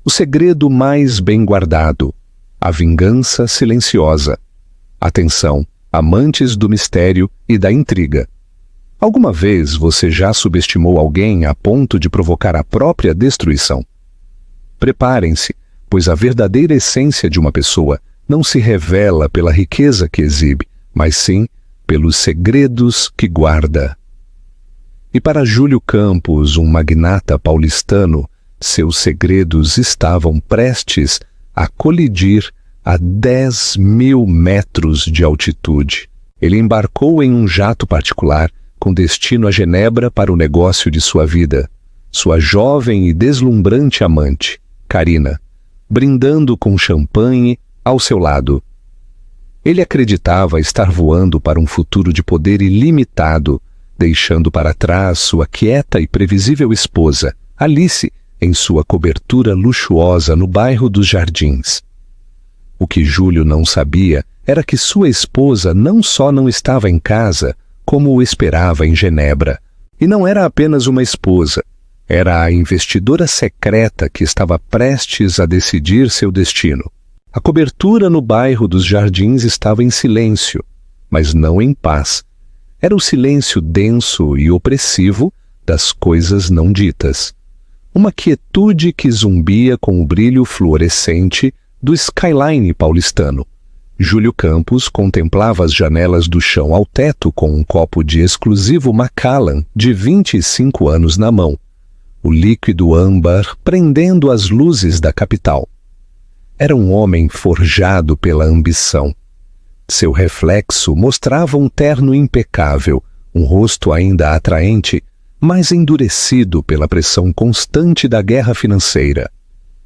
O segredo mais bem guardado. A vingança silenciosa. Atenção, amantes do mistério e da intriga. Alguma vez você já subestimou alguém a ponto de provocar a própria destruição? Preparem-se, pois a verdadeira essência de uma pessoa não se revela pela riqueza que exibe, mas sim pelos segredos que guarda. E para Júlio Campos, um magnata paulistano, seus segredos estavam prestes a colidir a 10.000 metros de altitude. Ele embarcou em um jato particular com destino a Genebra para o negócio de sua vida, sua jovem e deslumbrante amante, Carina, brindando com champanhe ao seu lado. Ele acreditava estar voando para um futuro de poder ilimitado, deixando para trás sua quieta e previsível esposa, Alice, em sua cobertura luxuosa no bairro dos Jardins. O que Júlio não sabia era que sua esposa não só não estava em casa, como o esperava em Genebra. E não era apenas uma esposa, era a investidora secreta que estava prestes a decidir seu destino. A cobertura no bairro dos Jardins estava em silêncio, mas não em paz. Era o silêncio denso e opressivo das coisas não ditas. Uma quietude que zumbia com o brilho fluorescente do skyline paulistano. Júlio Campos contemplava as janelas do chão ao teto com um copo de exclusivo Macallan de 25 anos na mão, o líquido âmbar prendendo as luzes da capital. Era um homem forjado pela ambição. Seu reflexo mostrava um terno impecável, um rosto ainda atraente, mas endurecido pela pressão constante da guerra financeira.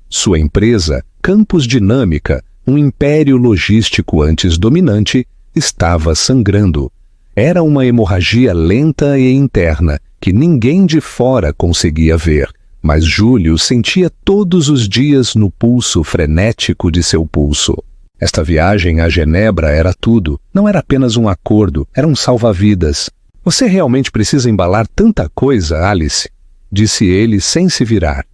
Sua empresa, Campos Dinâmica, um império logístico antes dominante, estava sangrando. Era uma hemorragia lenta e interna, que ninguém de fora conseguia ver, mas Júlio sentia todos os dias no pulso frenético de seu pulso. Esta viagem a Genebra era tudo, não era apenas um acordo, era um salva-vidas. Você realmente precisa embalar tanta coisa, Alice? Disse ele sem se virar.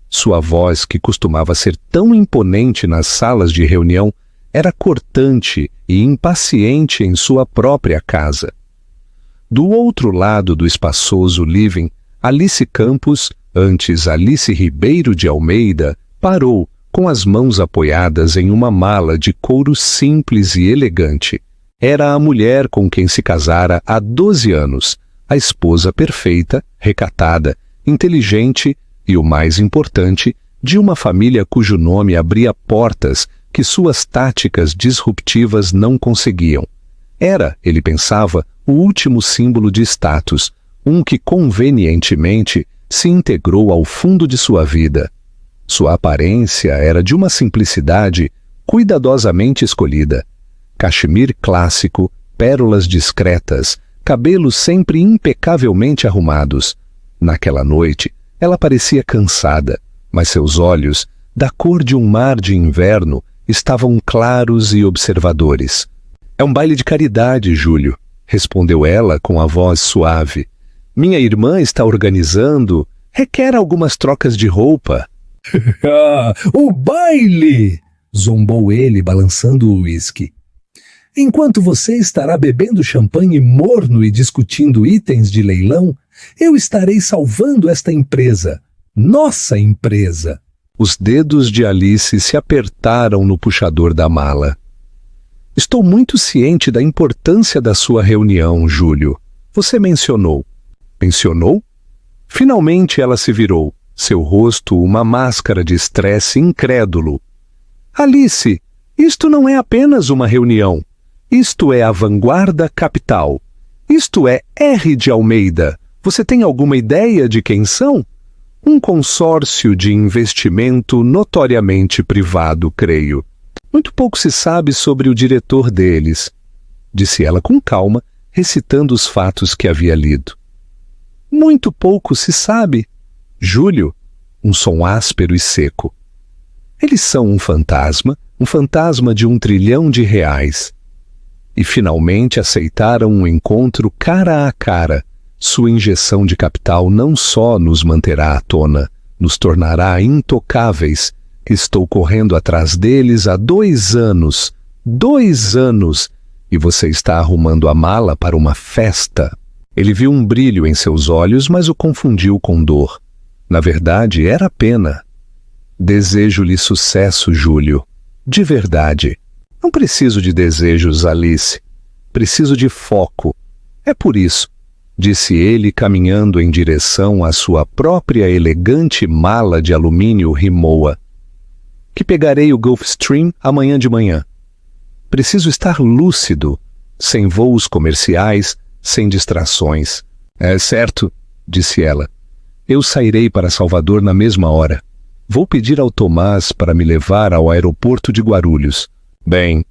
Sua voz, que costumava ser tão imponente nas salas de reunião, era cortante e impaciente em sua própria casa. Do outro lado do espaçoso living, Alice Campos, antes Alice Ribeiro de Almeida, parou, com as mãos apoiadas em uma mala de couro simples e elegante. Era a mulher com quem se casara há 12 anos, a esposa perfeita, recatada, inteligente e, o mais importante, de uma família cujo nome abria portas que suas táticas disruptivas não conseguiam. Era, ele pensava, o último símbolo de status, um que convenientemente se integrou ao fundo de sua vida. Sua aparência era de uma simplicidade cuidadosamente escolhida. Cachemir clássico, pérolas discretas, cabelos sempre impecavelmente arrumados. Naquela noite, ela parecia cansada, mas seus olhos, da cor de um mar de inverno, estavam claros e observadores. É um baile de caridade, Júlio, respondeu ela com a voz suave. Minha irmã está organizando, requer algumas trocas de roupa. O baile! Zombou ele, balançando o uísque. Enquanto você estará bebendo champanhe morno e discutindo itens de leilão, eu estarei salvando esta empresa. Nossa empresa! Os dedos de Alice se apertaram no puxador da mala. Estou muito ciente da importância da sua reunião, Júlio. Você mencionou. Mencionou? Finalmente ela se virou, seu rosto uma máscara de estresse incrédulo. Alice, isto não é apenas uma reunião. Isto é a vanguarda capital. Isto é R. de Almeida. Você tem alguma ideia de quem são? Um consórcio de investimento notoriamente privado, creio. Muito pouco se sabe sobre o diretor deles, disse ela com calma, recitando os fatos que havia lido. Muito pouco se sabe. Júlio, um som áspero e seco. Eles são um fantasma de R$1 trilhão. E finalmente aceitaram um encontro cara a cara. Sua injeção de capital não só nos manterá à tona, nos tornará intocáveis. Estou correndo atrás deles há 2 anos. 2 anos! E você está arrumando a mala para uma festa. Ele viu um brilho em seus olhos, mas o confundiu com dor. Na verdade, era pena. Desejo-lhe sucesso, Júlio. De verdade. Não preciso de desejos, Alice. Preciso de foco. É por isso, disse ele, caminhando em direção à sua própria elegante mala de alumínio Rimowa, que pegarei o Gulfstream amanhã de manhã. Preciso estar lúcido, sem voos comerciais, sem distrações. É certo, disse ela. Eu sairei para Salvador na mesma hora. Vou pedir ao Tomás para me levar ao aeroporto de Guarulhos. Bem,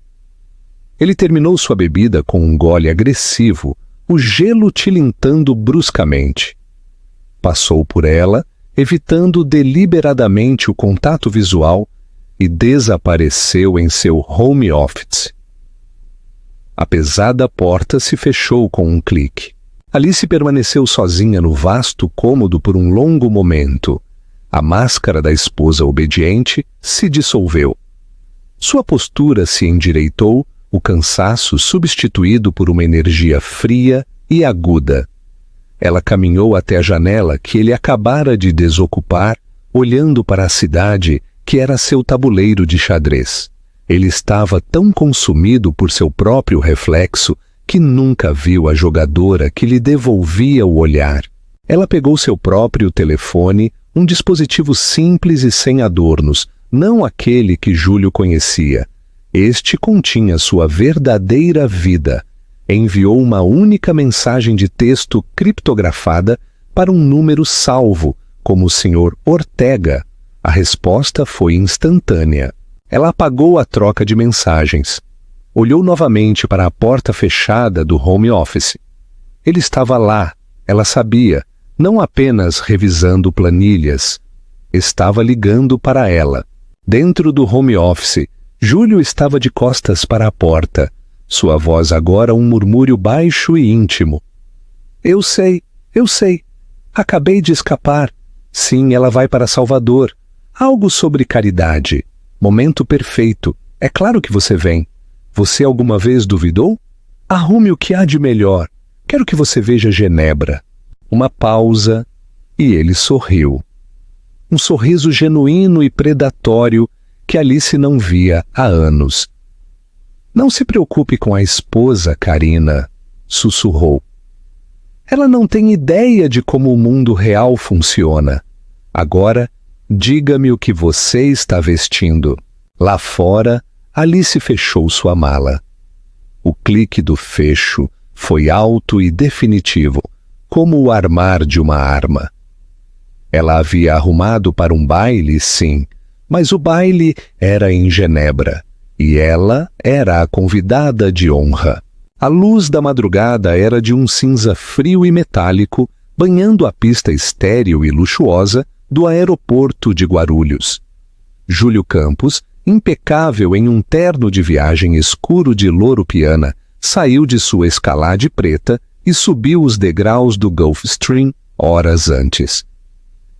ele terminou sua bebida com um gole agressivo, o gelo tilintando bruscamente. Passou por ela, evitando deliberadamente o contato visual, e desapareceu em seu home office. A pesada porta se fechou com um clique. Alice permaneceu sozinha no vasto cômodo por um longo momento. A máscara da esposa obediente se dissolveu. Sua postura se endireitou, o cansaço substituído por uma energia fria e aguda. Ela caminhou até a janela que ele acabara de desocupar, olhando para a cidade que era seu tabuleiro de xadrez. Ele estava tão consumido por seu próprio reflexo que nunca viu a jogadora que lhe devolvia o olhar. Ela pegou seu próprio telefone, um dispositivo simples e sem adornos, não aquele que Júlio conhecia. Este continha sua verdadeira vida. Enviou uma única mensagem de texto criptografada para um número salvo, como o Sr. Ortega. A resposta foi instantânea. Ela apagou a troca de mensagens. Olhou novamente para a porta fechada do home office. Ele estava lá, ela sabia, não apenas revisando planilhas. Estava ligando para ela. Dentro do home office, Júlio estava de costas para a porta. Sua voz agora um murmúrio baixo e íntimo. Eu sei. Acabei de escapar. Sim, ela vai para Salvador. Algo sobre caridade. Momento perfeito. É claro que você vem. Você alguma vez duvidou? Arrume o que há de melhor. Quero que você veja Genebra. Uma pausa, e ele sorriu. Um sorriso genuíno e predatório que Alice não via há anos. Não se preocupe com a esposa, Karina, sussurrou. Ela não tem ideia de como o mundo real funciona. Agora, diga-me o que você está vestindo. Lá fora, Alice fechou sua mala. O clique do fecho foi alto e definitivo, como o armar de uma arma. Ela havia arrumado para um baile, sim, mas o baile era em Genebra, e ela era a convidada de honra. A luz da madrugada era de um cinza frio e metálico, banhando a pista estéril e luxuosa do aeroporto de Guarulhos. Júlio Campos, impecável em um terno de viagem escuro de louro piana, saiu de sua Escalade preta e subiu os degraus do Gulfstream horas antes.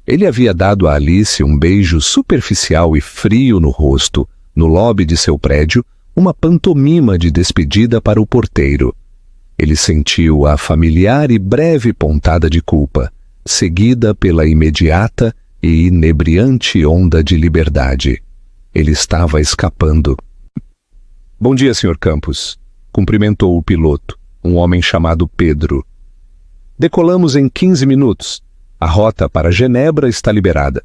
Ele havia dado a Alice um beijo superficial e frio no rosto, no lobby de seu prédio, uma pantomima de despedida para o porteiro. Ele sentiu a familiar e breve pontada de culpa, seguida pela imediata e inebriante onda de liberdade. Ele estava escapando. Bom dia, Sr. Campos, cumprimentou o piloto, um homem chamado Pedro. Decolamos em 15 minutos. A rota para Genebra está liberada.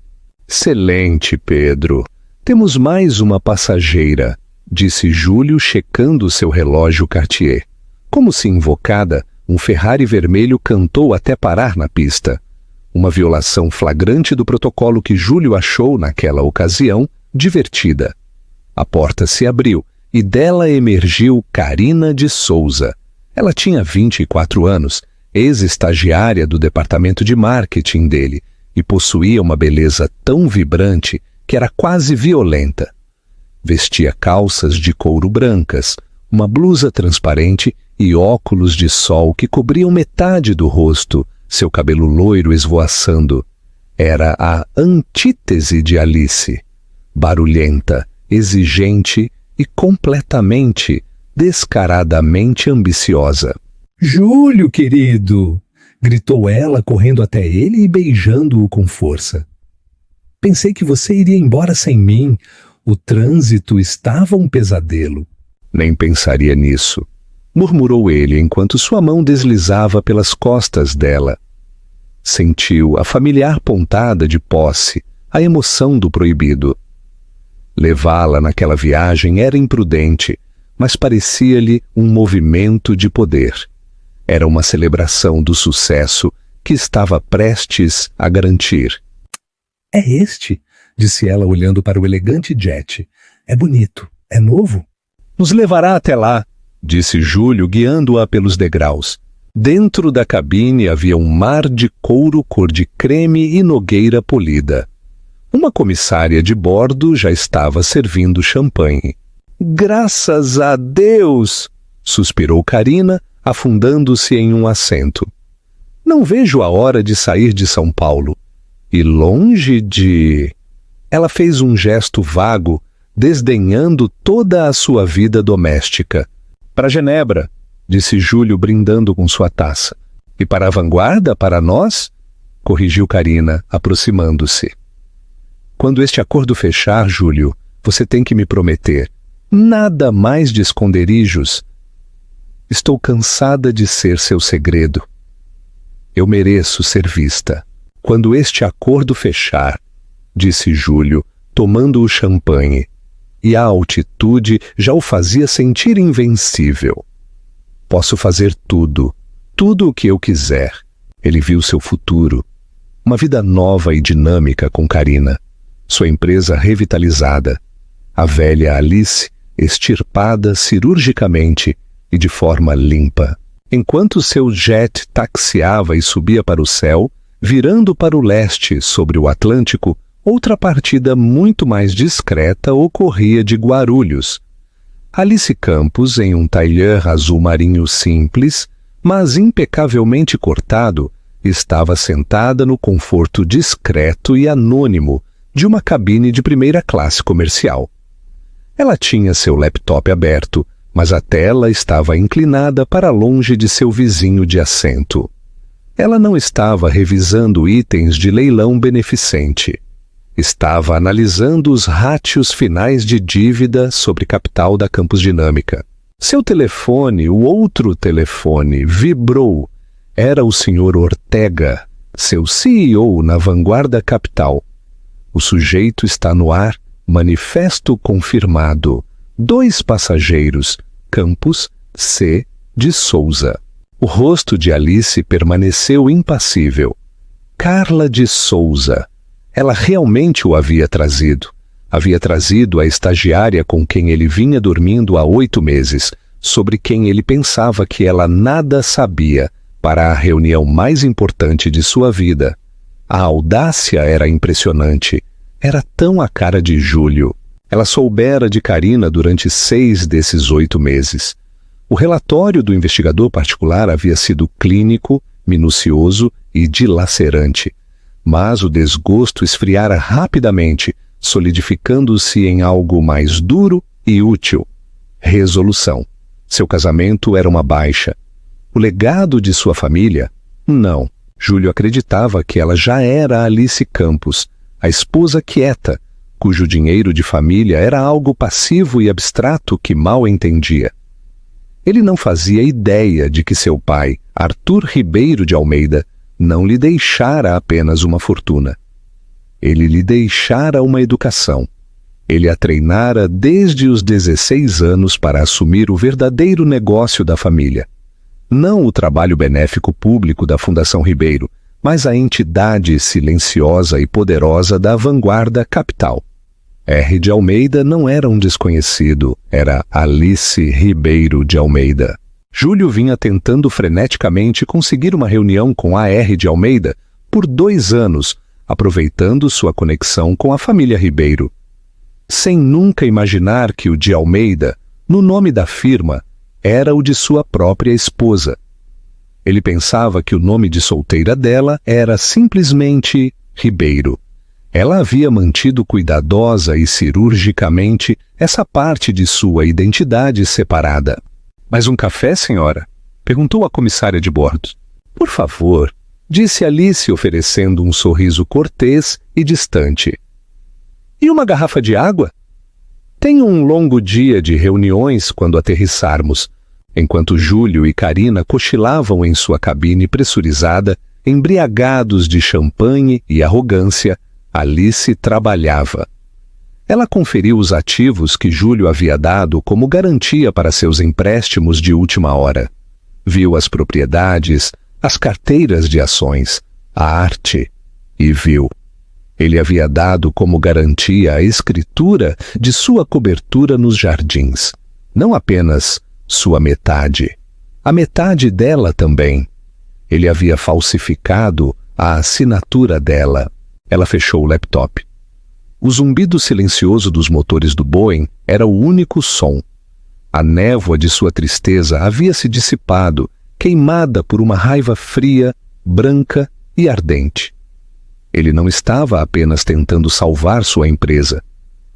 Excelente, Pedro. Temos mais uma passageira, disse Júlio, checando seu relógio Cartier. Como se invocada, um Ferrari vermelho cantou até parar na pista. Uma violação flagrante do protocolo que Júlio achou, naquela ocasião, divertida. A porta se abriu e dela emergiu Karina de Souza. Ela tinha 24 anos, ex-estagiária do departamento de marketing dele, e possuía uma beleza tão vibrante que era quase violenta. Vestia calças de couro brancas, uma blusa transparente e óculos de sol que cobriam metade do rosto, seu cabelo loiro esvoaçando. Era a antítese de Alice, barulhenta, exigente e completamente, descaradamente ambiciosa. Júlio, querido! Gritou ela, correndo até ele e beijando-o com força. Pensei que você iria embora sem mim. O trânsito estava um pesadelo. Nem pensaria nisso, murmurou ele enquanto sua mão deslizava pelas costas dela. Sentiu a familiar pontada de posse, a emoção do proibido. Levá-la naquela viagem era imprudente, mas parecia-lhe um movimento de poder. Era uma celebração do sucesso que estava prestes a garantir. É este, disse ela olhando para o elegante jet. É bonito, é novo. Nos levará até lá, disse Júlio, guiando-a pelos degraus. Dentro da cabine havia um mar de couro cor de creme e nogueira polida. Uma comissária de bordo já estava servindo champanhe. Graças a Deus! Suspirou Carina, afundando-se em um assento. Não vejo a hora de sair de São Paulo. E longe de... Ela fez um gesto vago, desdenhando toda a sua vida doméstica. Para Genebra, disse Júlio, brindando com sua taça. E para a vanguarda, para nós? Corrigiu Carina, aproximando-se. Quando este acordo fechar, Júlio, você tem que me prometer. Nada mais de esconderijos. Estou cansada de ser seu segredo. Eu mereço ser vista. Quando este acordo fechar, disse Júlio, tomando o champanhe, e a altitude já o fazia sentir invencível. Posso fazer tudo, tudo o que eu quiser. Ele viu seu futuro. Uma vida nova e dinâmica com Carina. Sua empresa revitalizada. A velha Alice extirpada cirurgicamente e de forma limpa. Enquanto seu jet taxiava e subia para o céu, virando para o leste sobre o Atlântico, outra partida muito mais discreta ocorria de Guarulhos. Alice Campos, em um tailleur azul marinho simples, mas impecavelmente cortado, estava sentada no conforto discreto e anônimo de uma cabine de primeira classe comercial. Ela tinha seu laptop aberto, mas a tela estava inclinada para longe de seu vizinho de assento. Ela não estava revisando itens de leilão beneficente. Estava analisando os rátios finais de dívida sobre capital da Campos Dinâmica. Seu telefone, o outro telefone, vibrou. Era o Sr. Ortega, seu CEO na Vanguarda Capital. O sujeito está no ar, manifesto confirmado. 2 passageiros, Campos, C. de Souza. O rosto de Alice permaneceu impassível. Carla de Souza. Ela realmente o havia trazido. Havia trazido a estagiária com quem ele vinha dormindo há 8 meses, sobre quem ele pensava que ela nada sabia, para a reunião mais importante de sua vida. A audácia era impressionante. Era tão a cara de Júlio. Ela soubera de Carina durante 6 desses 8 meses. O relatório do investigador particular havia sido clínico, minucioso e dilacerante. Mas o desgosto esfriara rapidamente, solidificando-se em algo mais duro e útil. Resolução. Seu casamento era uma baixa. O legado de sua família? Não. Júlio acreditava que ela já era Alice Campos, a esposa quieta, cujo dinheiro de família era algo passivo e abstrato que mal entendia. Ele não fazia ideia de que seu pai, Arthur Ribeiro de Almeida, não lhe deixara apenas uma fortuna. Ele lhe deixara uma educação. Ele a treinara desde os 16 anos para assumir o verdadeiro negócio da família. Não o trabalho benéfico público da Fundação Ribeiro, mas a entidade silenciosa e poderosa da Vanguarda Capital. R. de Almeida não era um desconhecido, era Alice Ribeiro de Almeida. Júlio vinha tentando freneticamente conseguir uma reunião com a R. de Almeida por 2 anos, aproveitando sua conexão com a família Ribeiro. Sem nunca imaginar que o de Almeida, no nome da firma, era o de sua própria esposa. Ele pensava que o nome de solteira dela era simplesmente Ribeiro. Ela havia mantido cuidadosa e cirurgicamente essa parte de sua identidade separada. "Mais um café, senhora?" perguntou a comissária de bordo. "Por favor", disse Alice, oferecendo um sorriso cortês e distante. "E uma garrafa de água?" "Tenho um longo dia de reuniões quando aterrissarmos." Enquanto Júlio e Carina cochilavam em sua cabine pressurizada, embriagados de champanhe e arrogância, Alice trabalhava. Ela conferiu os ativos que Júlio havia dado como garantia para seus empréstimos de última hora. Viu as propriedades, as carteiras de ações, a arte, e viu. Ele havia dado como garantia a escritura de sua cobertura nos jardins. Não apenas sua metade, a metade dela também. Ele havia falsificado a assinatura dela. Ela fechou o laptop. O zumbido silencioso dos motores do Boeing era o único som. A névoa de sua tristeza havia se dissipado, queimada por uma raiva fria, branca e ardente. Ele não estava apenas tentando salvar sua empresa.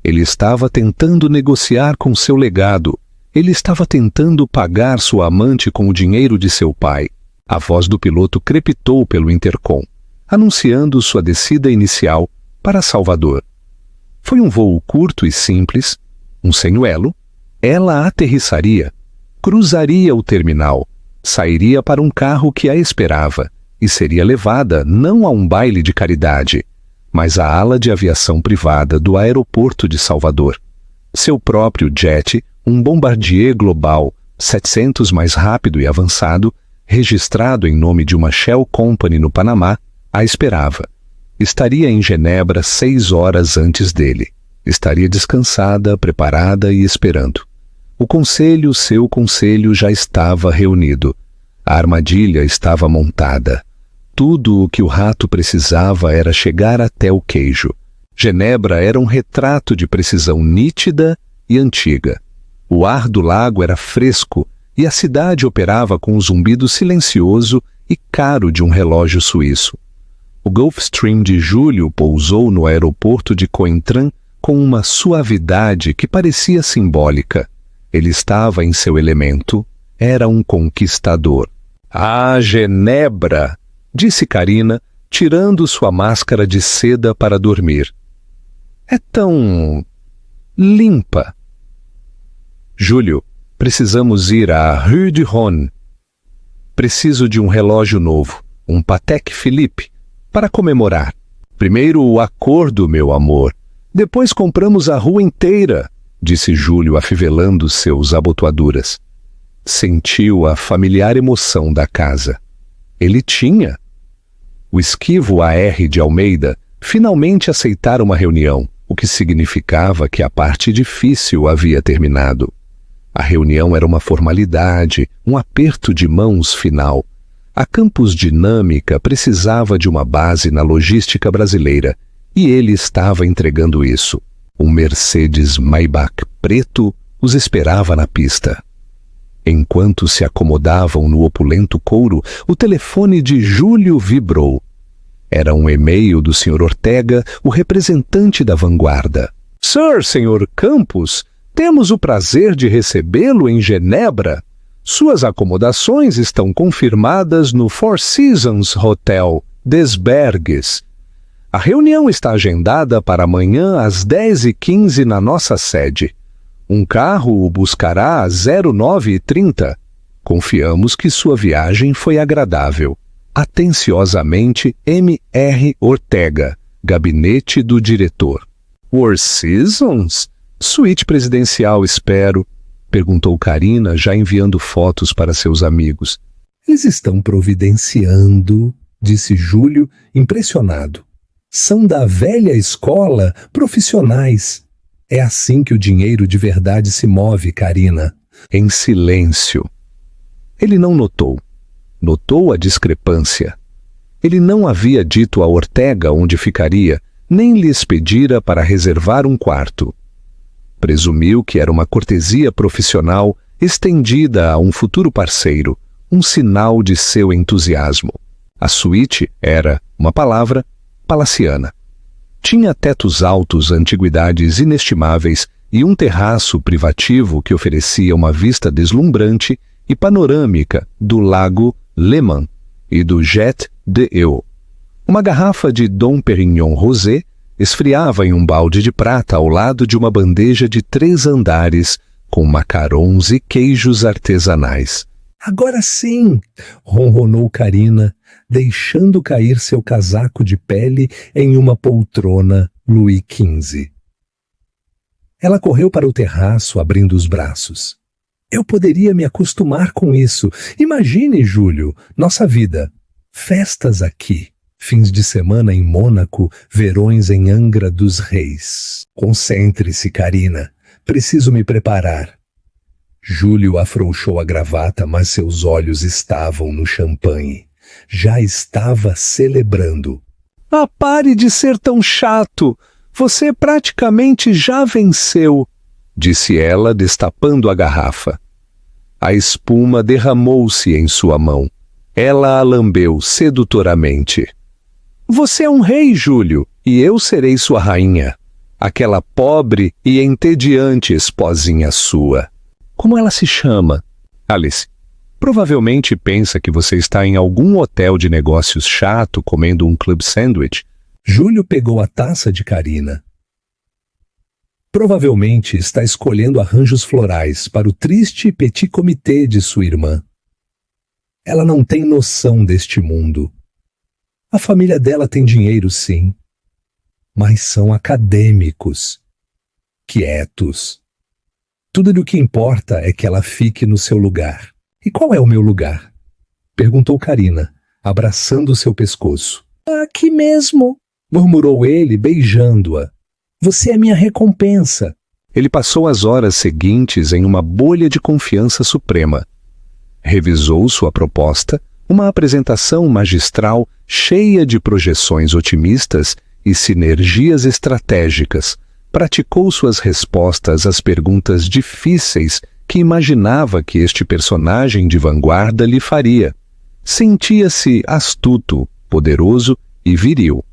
Ele estava tentando negociar com seu legado. Ele estava tentando pagar sua amante com o dinheiro de seu pai. A voz do piloto crepitou pelo intercom, anunciando sua descida inicial para Salvador. Foi um voo curto e simples, um senuelo. Ela aterrissaria, cruzaria o terminal, sairia para um carro que a esperava e seria levada não a um baile de caridade, mas à ala de aviação privada do aeroporto de Salvador. Seu próprio jet, um Bombardier Global 700 mais rápido e avançado, registrado em nome de uma Shell Company no Panamá, a esperava. Estaria em Genebra 6 horas antes dele. Estaria descansada, preparada e esperando. Seu conselho já estava reunido. A armadilha estava montada. Tudo o que o rato precisava era chegar até o queijo. Genebra era um retrato de precisão nítida e antiga. O ar do lago era fresco e a cidade operava com o zumbido silencioso e caro de um relógio suíço. O Gulfstream de Júlio pousou no aeroporto de Cointrin com uma suavidade que parecia simbólica. Ele estava em seu elemento, era um conquistador. "Ah, Genebra!" disse Carina, tirando sua máscara de seda para dormir. "É tão limpa." "Júlio, precisamos ir à Rue du Rhône. Preciso de um relógio novo, um Patek Philippe, para comemorar. Primeiro o acordo, meu amor. Depois compramos a rua inteira", disse Júlio, afivelando seus abotoaduras. Sentiu a familiar emoção da casa. Ele tinha. O esquivo AR de Almeida finalmente aceitara uma reunião, o que significava que a parte difícil havia terminado. A reunião era uma formalidade, um aperto de mãos final. A Campus Dinâmica precisava de uma base na logística brasileira, e ele estava entregando isso. Um Mercedes Maybach preto os esperava na pista. Enquanto se acomodavam no opulento couro, o telefone de Júlio vibrou. Era um e-mail do Sr. Ortega, o representante da vanguarda. Sr. Campos, temos o prazer de recebê-lo em Genebra. Suas acomodações estão confirmadas no Four Seasons Hotel, Des Bergues. A reunião está agendada para amanhã às 10h15 na nossa sede. Um carro o buscará às 09h30. Confiamos que sua viagem foi agradável. Atenciosamente, M.R. Ortega, gabinete do diretor. Four Seasons? Suíte presidencial, espero, perguntou Carina, já enviando fotos para seus amigos. Eles estão providenciando, disse Júlio, impressionado. São da velha escola, profissionais. É assim que o dinheiro de verdade se move, Carina. Em silêncio. Ele não notou. Notou a discrepância. Ele não havia dito a Ortega onde ficaria, nem lhes pedira para reservar um quarto. Presumiu que era uma cortesia profissional estendida a um futuro parceiro, um sinal de seu entusiasmo. A suíte era, uma palavra, palaciana. Tinha tetos altos, antiguidades inestimáveis e um terraço privativo que oferecia uma vista deslumbrante e panorâmica do lago Léman e do Jet d'Eau. Uma garrafa de Dom Pérignon Rosé esfriava em um balde de prata ao lado de uma bandeja de 3 andares com macarons e queijos artesanais. Agora sim! Ronronou Carina, deixando cair seu casaco de pele em uma poltrona Louis XV. Ela correu para o terraço, abrindo os braços. Eu poderia me acostumar com isso. Imagine, Júlio, nossa vida. Festas aqui, fins de semana em Mônaco, verões em Angra dos Reis. Concentre-se, Carina. Preciso me preparar. Júlio afrouxou a gravata, mas seus olhos estavam no champanhe. Já estava celebrando. Ah, pare de ser tão chato! Você praticamente já venceu, disse ela, destapando a garrafa. A espuma derramou-se em sua mão. Ela a lambeu sedutoramente. Você é um rei, Júlio, e eu serei sua rainha. Aquela pobre e entediante esposinha sua. Como ela se chama? Alice. Provavelmente pensa que você está em algum hotel de negócios chato comendo um club sandwich. Júlio pegou a taça de Carina. Provavelmente está escolhendo arranjos florais para o triste petit comité de sua irmã. Ela não tem noção deste mundo. A família dela tem dinheiro, sim, mas são acadêmicos, quietos. Tudo o que importa é que ela fique no seu lugar. E qual é o meu lugar? Perguntou Carina, abraçando seu pescoço. Aqui mesmo, murmurou ele, beijando-a. Você é minha recompensa. Ele passou as horas seguintes em uma bolha de confiança suprema. Revisou sua proposta, uma apresentação magistral cheia de projeções otimistas e sinergias estratégicas. Praticou suas respostas às perguntas difíceis que imaginava que este personagem de vanguarda lhe faria. Sentia-se astuto, poderoso e viril.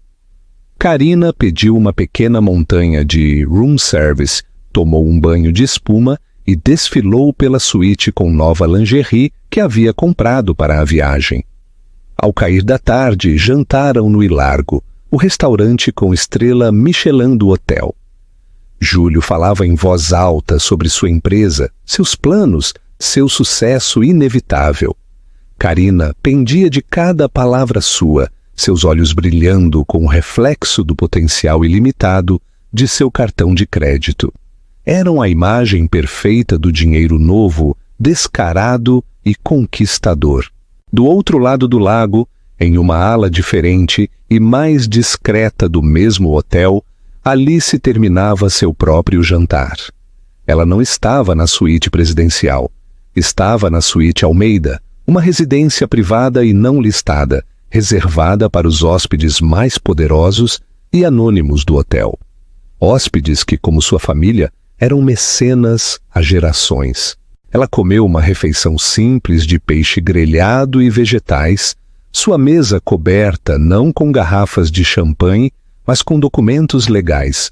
Carina pediu uma pequena montanha de room service, tomou um banho de espuma e desfilou pela suíte com nova lingerie que havia comprado para a viagem. Ao cair da tarde, jantaram no Ilargo, o restaurante com estrela Michelin do hotel. Júlio falava em voz alta sobre sua empresa, seus planos, seu sucesso inevitável. Carina pendia de cada palavra sua, seus olhos brilhando com o reflexo do potencial ilimitado de seu cartão de crédito. Eram a imagem perfeita do dinheiro novo, descarado e conquistador. Do outro lado do lago, em uma ala diferente e mais discreta do mesmo hotel, Alice terminava seu próprio jantar. Ela não estava na suíte presidencial. Estava na suíte Almeida, uma residência privada e não listada, reservada para os hóspedes mais poderosos e anônimos do hotel. Hóspedes que, como sua família, eram mecenas há gerações. Ela comeu uma refeição simples de peixe grelhado e vegetais, sua mesa coberta não com garrafas de champanhe, mas com documentos legais.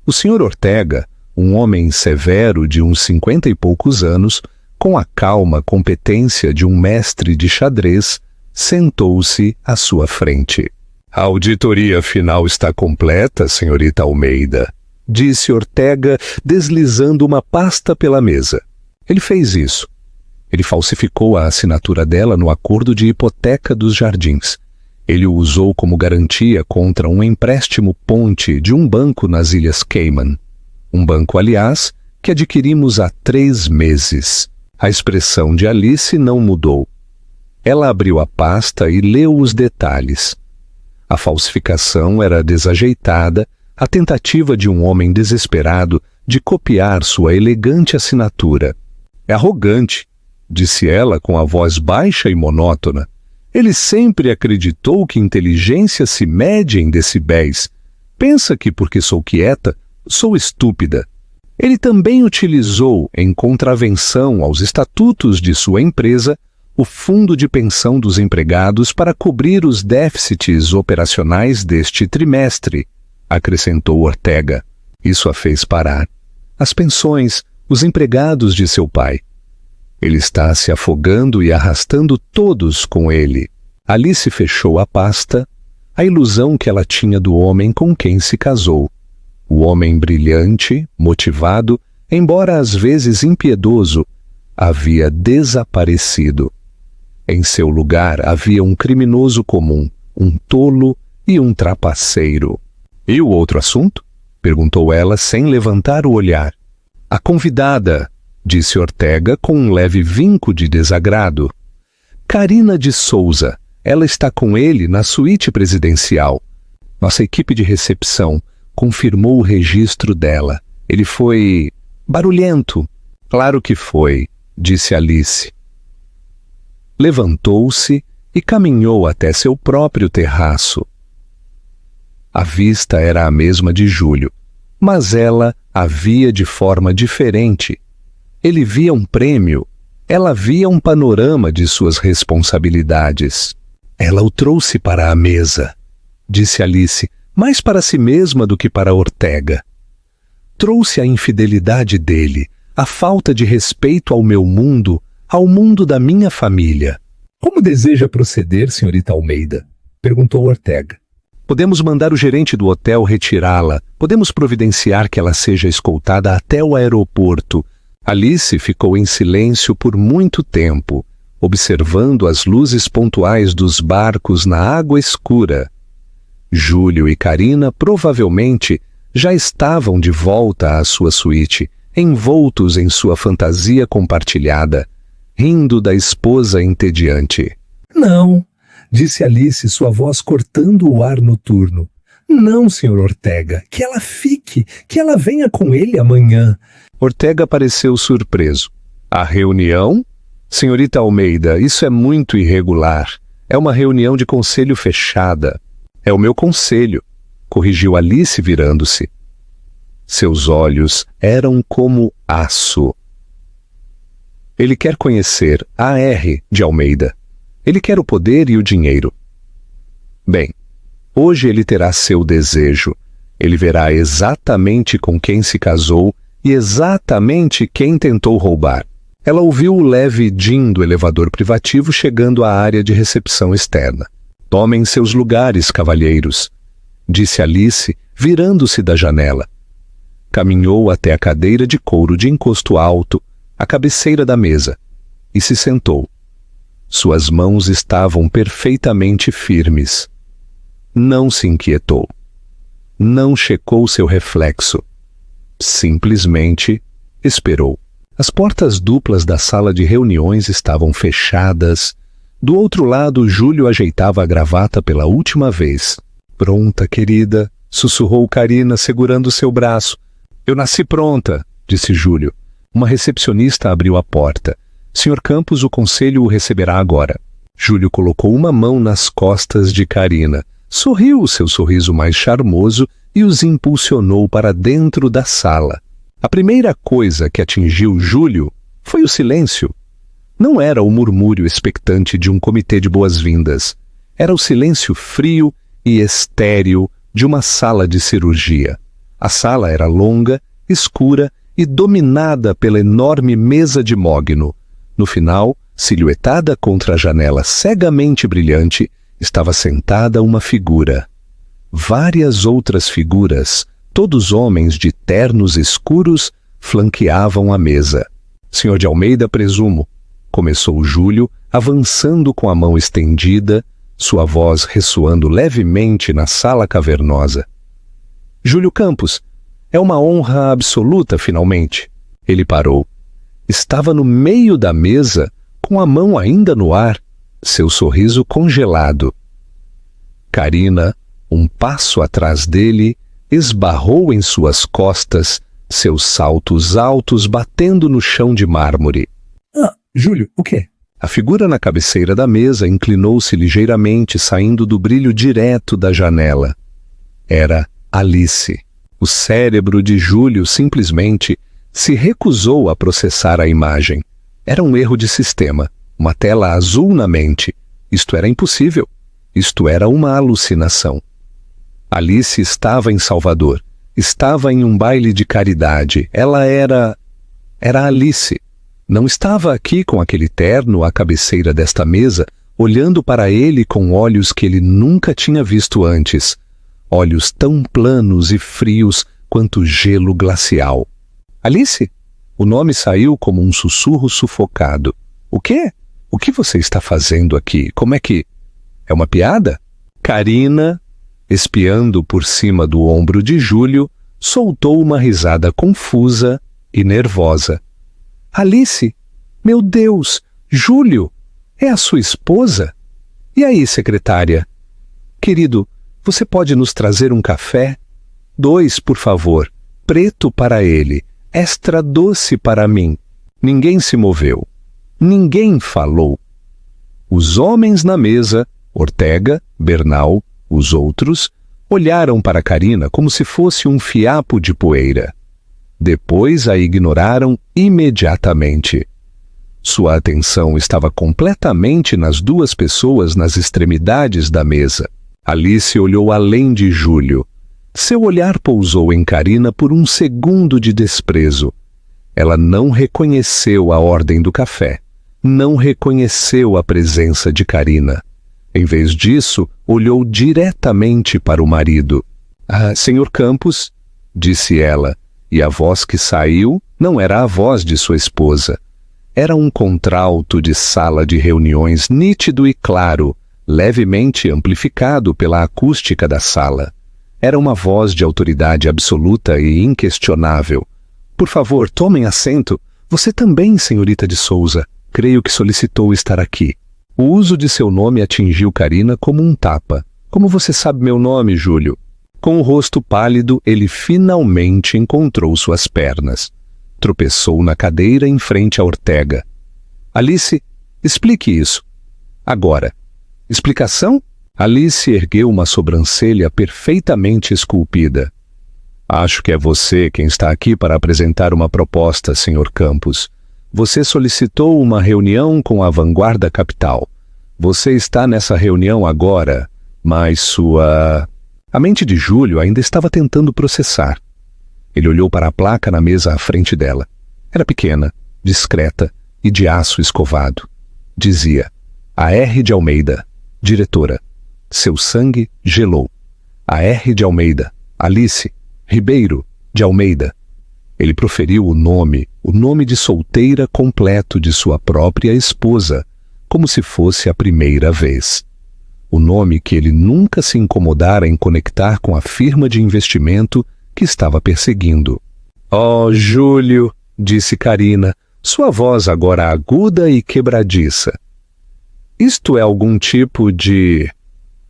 O Sr. Ortega, um homem severo de uns 50 e poucos anos, com a calma competência de um mestre de xadrez, sentou-se à sua frente. A auditoria final está completa, senhorita Almeida, disse Ortega, deslizando uma pasta pela mesa. Ele fez isso. Ele falsificou a assinatura dela no acordo de hipoteca dos jardins. Ele o usou como garantia contra um empréstimo ponte de um banco nas Ilhas Cayman. Um banco, aliás, que adquirimos há 3 meses. A expressão de Alice não mudou. Ela abriu a pasta e leu os detalhes. A falsificação era desajeitada, a tentativa de um homem desesperado de copiar sua elegante assinatura. É arrogante, disse ela com a voz baixa e monótona. Ele sempre acreditou que inteligência se mede em decibéis. Pensa que porque sou quieta, sou estúpida. Ele também utilizou, em contravenção aos estatutos de sua empresa, o fundo de pensão dos empregados para cobrir os déficits operacionais deste trimestre, acrescentou Ortega. Isso a fez parar. As pensões, os empregados de seu pai. Ele está se afogando e arrastando todos com ele. Alice fechou a pasta, a ilusão que ela tinha do homem com quem se casou. O homem brilhante, motivado, embora às vezes impiedoso, havia desaparecido. Em seu lugar havia um criminoso comum, um tolo e um trapaceiro. E o outro assunto? Perguntou ela sem levantar o olhar. A convidada, disse Ortega com um leve vinco de desagrado. Carina de Souza. Ela está com ele na suíte presidencial. Nossa equipe de recepção confirmou o registro dela. Ele foi barulhento. Claro que foi, disse Alice. Levantou-se e caminhou até seu próprio terraço. A vista era a mesma de Júlio, mas ela a via de forma diferente. Ele via um prêmio, ela via um panorama de suas responsabilidades. Ela o trouxe para a mesa, disse Alice, mais para si mesma do que para Ortega. Trouxe a infidelidade dele, a falta de respeito ao meu mundo, ao mundo da minha família. Como deseja proceder, senhorita Almeida? Perguntou Ortega. Podemos mandar o gerente do hotel retirá-la. Podemos providenciar que ela seja escoltada até o aeroporto. Alice ficou em silêncio por muito tempo, observando as luzes pontuais dos barcos na água escura. Júlio e Carina provavelmente já estavam de volta à sua suíte, envoltos em sua fantasia compartilhada, rindo da esposa entediante. Não, disse Alice, sua voz cortando o ar noturno. Não, senhor Ortega, que ela fique, que ela venha com ele amanhã. Ortega pareceu surpreso. A reunião? Senhorita Almeida, isso é muito irregular. É uma reunião de conselho fechada. É o meu conselho, corrigiu Alice virando-se. Seus olhos eram como aço. Ele quer conhecer A.R. de Almeida. Ele quer o poder e o dinheiro. Bem, hoje ele terá seu desejo. Ele verá exatamente com quem se casou e exatamente quem tentou roubar. Ela ouviu o leve din do elevador privativo chegando à área de recepção externa. Tomem seus lugares, cavalheiros, disse Alice, virando-se da janela. Caminhou até a cadeira de couro de encosto alto, à cabeceira da mesa, e se sentou. Suas mãos estavam perfeitamente firmes. Não se inquietou. Não checou seu reflexo. Simplesmente esperou. As portas duplas da sala de reuniões estavam fechadas. Do outro lado, Júlio ajeitava a gravata pela última vez. Pronta, querida, sussurrou Carina, segurando seu braço. Eu nasci pronta, disse Júlio. Uma recepcionista abriu a porta. Senhor Campos, o conselho o receberá agora. Júlio colocou uma mão nas costas de Carina, sorriu o seu sorriso mais charmoso e os impulsionou para dentro da sala. A primeira coisa que atingiu Júlio foi o silêncio. Não era o murmúrio expectante de um comitê de boas-vindas. Era o silêncio frio e estéril de uma sala de cirurgia. A sala era longa, escura e dominada pela enorme mesa de mogno. No final, silhuetada contra a janela cegamente brilhante, estava sentada uma figura. Várias outras figuras, todos homens de ternos escuros, flanqueavam a mesa. Senhor de Almeida, presumo, começou Júlio, avançando com a mão estendida, sua voz ressoando levemente na sala cavernosa. Júlio Campos, é uma honra absoluta, finalmente. Ele parou. Estava no meio da mesa, com a mão ainda no ar, seu sorriso congelado. Carina, um passo atrás dele, esbarrou em suas costas, seus saltos altos batendo no chão de mármore. Júlio, o quê? A figura na cabeceira da mesa inclinou-se ligeiramente, saindo do brilho direto da janela. Era Alice. O cérebro de Júlio simplesmente se recusou a processar a imagem. Era um erro de sistema. uma tela azul na mente. Isto era impossível. Isto era uma alucinação. Alice estava em Salvador. Estava em um baile de caridade. Ela era Alice. Não estava aqui com aquele terno à cabeceira desta mesa, olhando para ele com olhos que ele nunca tinha visto antes. Olhos tão planos e frios quanto gelo glacial. Alice? O nome saiu como um sussurro sufocado. O quê? O que você está fazendo aqui? Como é que... É uma piada? Carina, espiando por cima do ombro de Júlio, soltou uma risada confusa e nervosa. Alice? Meu Deus! Júlio! É a sua esposa? E aí, secretária? Querido, você pode nos trazer um café? 2, por favor. Preto para ele. Extra doce para mim. Ninguém se moveu. Ninguém falou. Os homens na mesa, Ortega, Bernal, os outros, olharam para Carina como se fosse um fiapo de poeira. Depois a ignoraram imediatamente. Sua atenção estava completamente nas duas pessoas nas extremidades da mesa. Alice olhou além de Júlio. Seu olhar pousou em Carina por um segundo de desprezo. Ela não reconheceu a ordem do café. Não reconheceu a presença de Carina. Em vez disso, olhou diretamente para o marido. Ah, Senhor Campos, disse ela, e a voz que saiu não era a voz de sua esposa. Era um contralto de sala de reuniões nítido e claro, levemente amplificado pela acústica da sala. Era uma voz de autoridade absoluta e inquestionável. Por favor, tomem assento. Você também, senhorita de Souza. Creio que solicitou estar aqui. O uso de seu nome atingiu Carina como um tapa. Como você sabe meu nome, Júlio? Com o rosto pálido, ele finalmente encontrou suas pernas. Tropeçou na cadeira em frente a Ortega. Alice, explique isso. Agora. Explicação? Alice ergueu uma sobrancelha perfeitamente esculpida. Acho que é você quem está aqui para apresentar uma proposta, Sr. Campos. Você solicitou uma reunião com a vanguarda capital. Você está nessa reunião agora, mas sua... A mente de Júlio ainda estava tentando processar. Ele olhou para a placa na mesa à frente dela. Era pequena, discreta e de aço escovado. Dizia: A. R. de Almeida, diretora. Seu sangue gelou. A. R. de Almeida, Alice, Ribeiro de Almeida. Ele proferiu o nome de solteira completo de sua própria esposa, como se fosse a primeira vez. O nome que ele nunca se incomodara em conectar com a firma de investimento que estava perseguindo. Oh, Júlio, disse Carina, sua voz agora aguda e quebradiça. Isto é algum tipo de...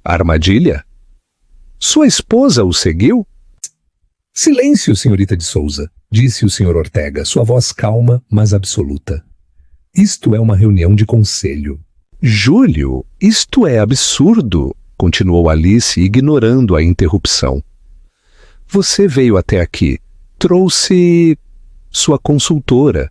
armadilha? Sua esposa o seguiu? Silêncio, senhorita de Souza, disse o senhor Ortega, sua voz calma, mas absoluta. Isto é uma reunião de conselho. Júlio, isto é absurdo, continuou Alice, ignorando a interrupção. Você veio até aqui, trouxe sua consultora.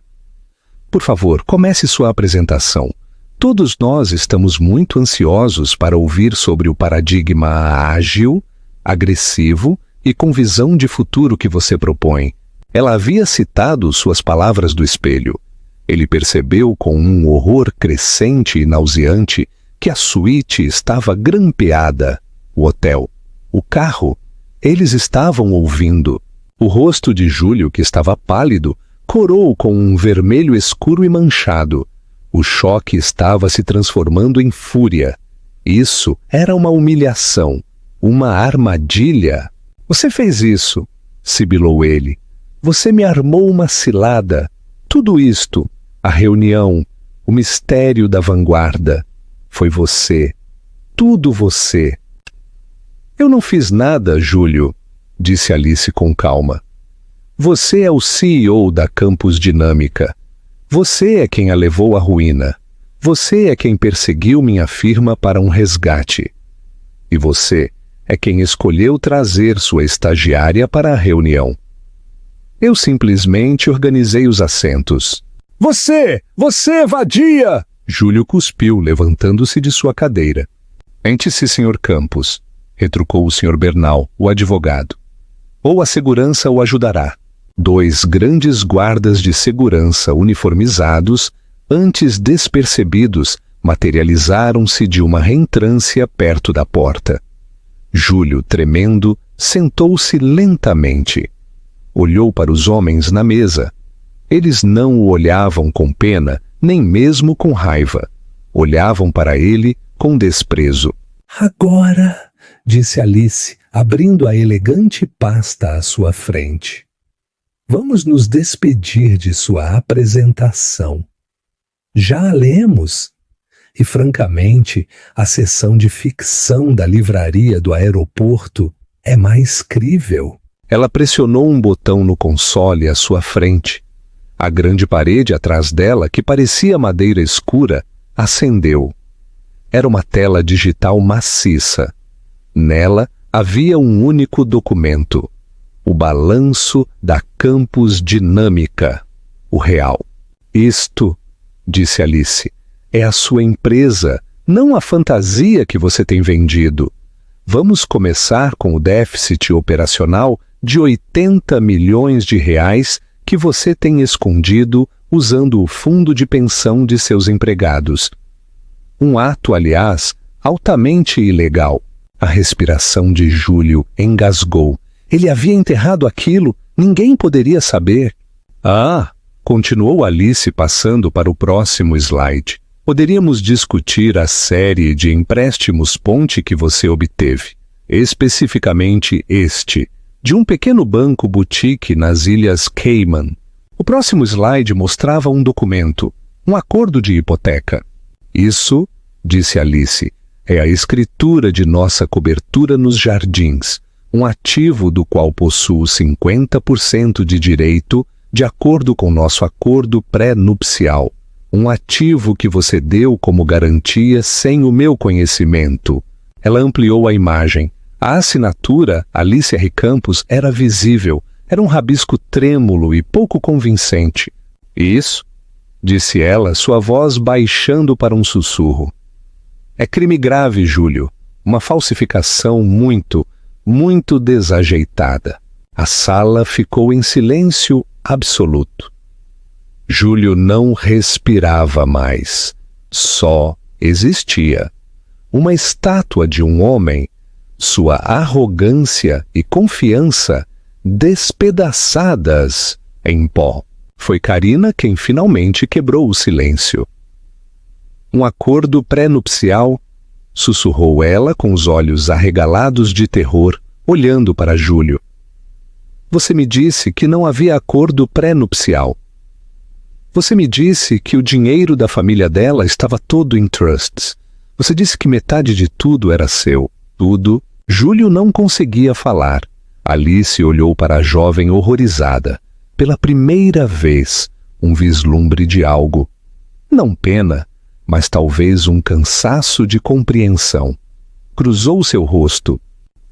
Por favor, comece sua apresentação. Todos nós estamos muito ansiosos para ouvir sobre o paradigma ágil, agressivo e com visão de futuro que você propõe. Ela havia citado suas palavras do espelho. Ele percebeu com um horror crescente e nauseante que a suíte estava grampeada. O hotel, o carro, eles estavam ouvindo. O rosto de Júlio, que estava pálido, corou com um vermelho escuro e manchado. O choque estava se transformando em fúria. Isso era uma humilhação, uma armadilha. Você fez isso, sibilou ele. Você me armou uma cilada. Tudo isto, a reunião, o mistério da vanguarda, foi você. Tudo você. Eu não fiz nada, Júlio, disse Alice com calma. Você é o CEO da Campus Dinâmica. Você é quem a levou à ruína. Você é quem perseguiu minha firma para um resgate. E você é quem escolheu trazer sua estagiária para a reunião. Eu simplesmente organizei os assentos. Você, vadia! Júlio cuspiu, levantando-se de sua cadeira. Sente-se, Sr. Campos, retrucou o Sr. Bernal, o advogado. Ou a segurança o ajudará. 2 grandes guardas de segurança uniformizados, antes despercebidos, materializaram-se de uma reentrância perto da porta. Júlio, tremendo, sentou-se lentamente. Olhou para os homens na mesa. Eles não o olhavam com pena, nem mesmo com raiva. Olhavam para ele com desprezo. Agora, disse Alice, abrindo a elegante pasta à sua frente. Vamos nos despedir de sua apresentação. Já a lemos. E, francamente, a seção de ficção da livraria do aeroporto é mais crível. Ela pressionou um botão no console à sua frente. A grande parede atrás dela, que parecia madeira escura, acendeu. Era uma tela digital maciça. Nela havia um único documento: o balanço da Campus Dinâmica, o real. Isto, disse Alice, é a sua empresa, não a fantasia que você tem vendido. Vamos começar com o déficit operacional de 80 milhões de reais que você tem escondido usando o fundo de pensão de seus empregados. Um ato, aliás, altamente ilegal. A respiração de Júlio engasgou. Ele havia enterrado aquilo, ninguém poderia saber. Ah, continuou Alice passando para o próximo slide. Poderíamos discutir a série de empréstimos ponte que você obteve, especificamente este, de um pequeno banco boutique nas Ilhas Cayman. O próximo slide mostrava um documento, um acordo de hipoteca. Isso, disse Alice, é a escritura de nossa cobertura nos jardins, um ativo do qual possuo 50% de direito de acordo com nosso acordo pré-nupcial. Um ativo que você deu como garantia sem o meu conhecimento. Ela ampliou a imagem. A assinatura, Alice R. Campos, era visível. Era um rabisco trêmulo e pouco convincente. Isso, disse ela, sua voz baixando para um sussurro. É crime grave, Júlio. Uma falsificação muito desajeitada. A sala ficou em silêncio absoluto. Júlio não respirava mais. Só existia. Uma estátua de um homem, sua arrogância e confiança despedaçadas em pó. Foi Karina quem finalmente quebrou o silêncio. Um acordo pré-nupcial, sussurrou ela com os olhos arregalados de terror, olhando para Júlio. Você me disse que não havia acordo pré-nupcial. Você me disse que o dinheiro da família dela estava todo em trusts. Você disse que metade de tudo era seu. Tudo. Júlio não conseguia falar. Alice olhou para a jovem horrorizada. Pela primeira vez, um vislumbre de algo. Não pena, mas talvez um cansaço de compreensão. Cruzou seu rosto.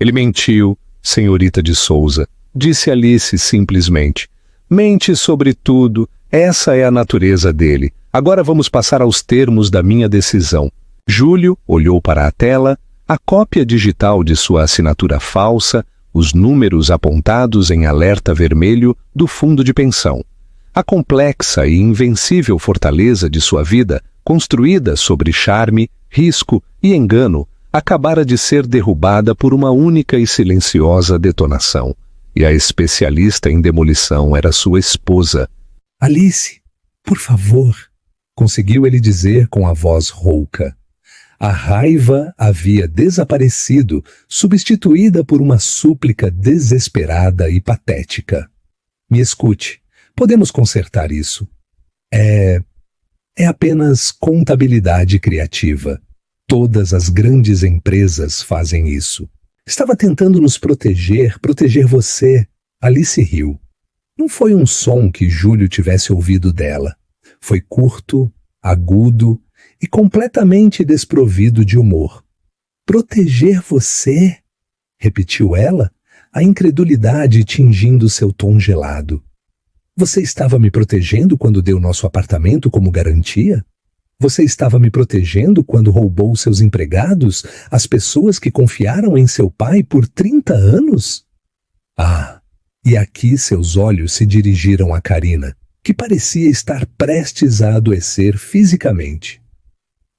Ele mentiu, senhorita de Souza, disse Alice simplesmente. Mente sobre tudo. Essa é a natureza dele. Agora vamos passar aos termos da minha decisão. Júlio olhou para a tela, a cópia digital de sua assinatura falsa, os números apontados em alerta vermelho do fundo de pensão. A complexa e invencível fortaleza de sua vida, construída sobre charme, risco e engano, acabara de ser derrubada por uma única e silenciosa detonação. E a especialista em demolição era sua esposa. Alice, por favor, conseguiu ele dizer com a voz rouca. A raiva havia desaparecido, substituída por uma súplica desesperada e patética. Me escute, podemos consertar isso. É apenas contabilidade criativa. Todas as grandes empresas fazem isso. Estava tentando nos proteger você. Alice riu. Não foi um som que Júlio tivesse ouvido dela. Foi curto, agudo e completamente desprovido de humor. Proteger você? Repetiu ela, a incredulidade tingindo seu tom gelado. Você estava me protegendo quando deu nosso apartamento como garantia? Você estava me protegendo quando roubou seus empregados, as pessoas que confiaram em seu pai por 30 anos? Ah, e aqui seus olhos se dirigiram a Karina, que parecia estar prestes a adoecer fisicamente.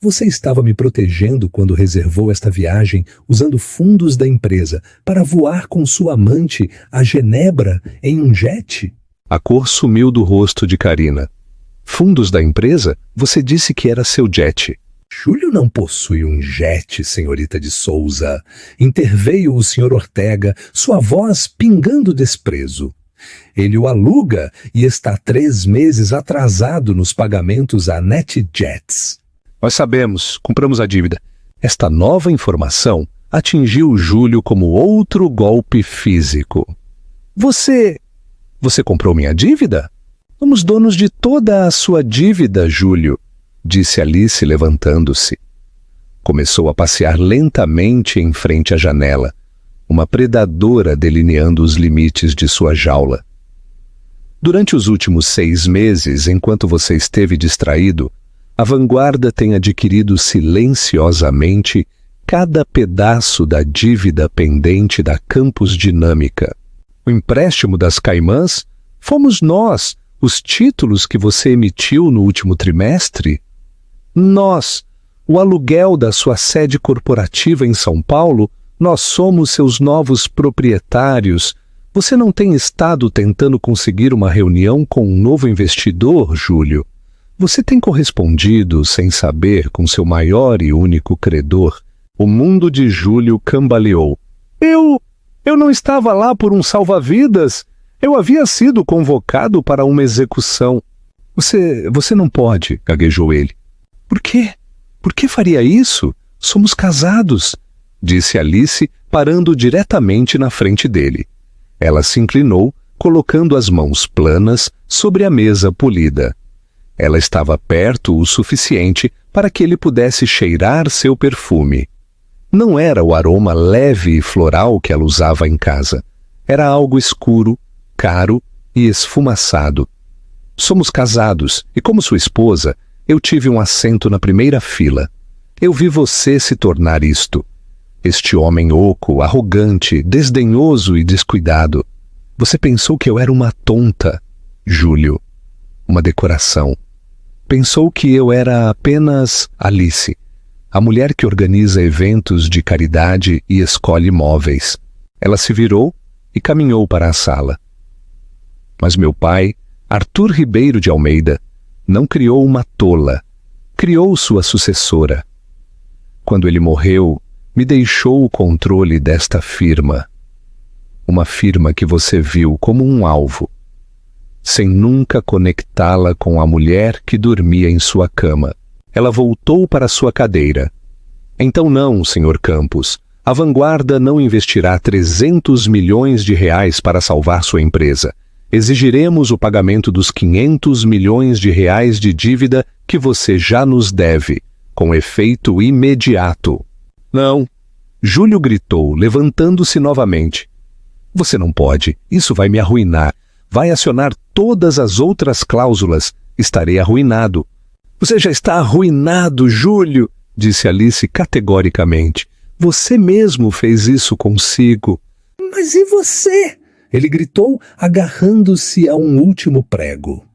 Você estava me protegendo quando reservou esta viagem usando fundos da empresa para voar com sua amante a Genebra em um jet? A cor sumiu do rosto de Karina. Fundos da empresa? Você disse que era seu jet. Júlio não possui um jet, senhorita de Souza. Interveio o senhor Ortega, sua voz pingando desprezo. Ele o aluga e está 3 meses atrasado nos pagamentos a NetJets. Nós sabemos, compramos a dívida. Esta nova informação atingiu Júlio como outro golpe físico. Você comprou minha dívida? Somos donos de toda a sua dívida, Júlio, disse Alice levantando-se. Começou a passear lentamente em frente à janela, uma predadora delineando os limites de sua jaula. Durante os últimos 6 meses, enquanto você esteve distraído, a vanguarda tem adquirido silenciosamente cada pedaço da dívida pendente da Campus Dinâmica. O empréstimo das Caimãs fomos nós, os títulos que você emitiu no último trimestre. Nós, o aluguel da sua sede corporativa em São Paulo, nós somos seus novos proprietários. Você não tem estado tentando conseguir uma reunião com um novo investidor, Júlio? Você tem correspondido sem saber com seu maior e único credor? O mundo de Júlio cambaleou. Eu não estava lá por um salva-vidas. Eu havia sido convocado para uma execução. Você não pode, gaguejou ele. Por quê? Por que faria isso? Somos casados, disse Alice, parando diretamente na frente dele. Ela se inclinou, colocando as mãos planas sobre a mesa polida. Ela estava perto o suficiente para que ele pudesse cheirar seu perfume. Não era o aroma leve e floral que ela usava em casa. Era algo escuro, caro e esfumaçado. Somos casados e, como sua esposa, eu tive um assento na primeira fila. Eu vi você se tornar isto. Este homem oco, arrogante, desdenhoso e descuidado. Você pensou que eu era uma tonta, Júlio. Uma decoração. Pensou que eu era apenas Alice, a mulher que organiza eventos de caridade e escolhe móveis. Ela se virou e caminhou para a sala. Mas meu pai, Arthur Ribeiro de Almeida, não criou uma tola, criou sua sucessora. Quando ele morreu, me deixou o controle desta firma. Uma firma que você viu como um alvo, sem nunca conectá-la com a mulher que dormia em sua cama. Ela voltou para sua cadeira. Então não, Sr. Campos, a vanguarda não investirá 300 milhões de reais para salvar sua empresa. Exigiremos o pagamento dos 500 milhões de reais de dívida que você já nos deve, com efeito imediato. Não, Júlio gritou, levantando-se novamente. Você não pode, isso vai me arruinar. Vai acionar todas as outras cláusulas. Estarei arruinado. Você já está arruinado, Júlio, disse Alice categoricamente. Você mesmo fez isso consigo. Mas e você? Ele gritou, agarrando-se a um último prego.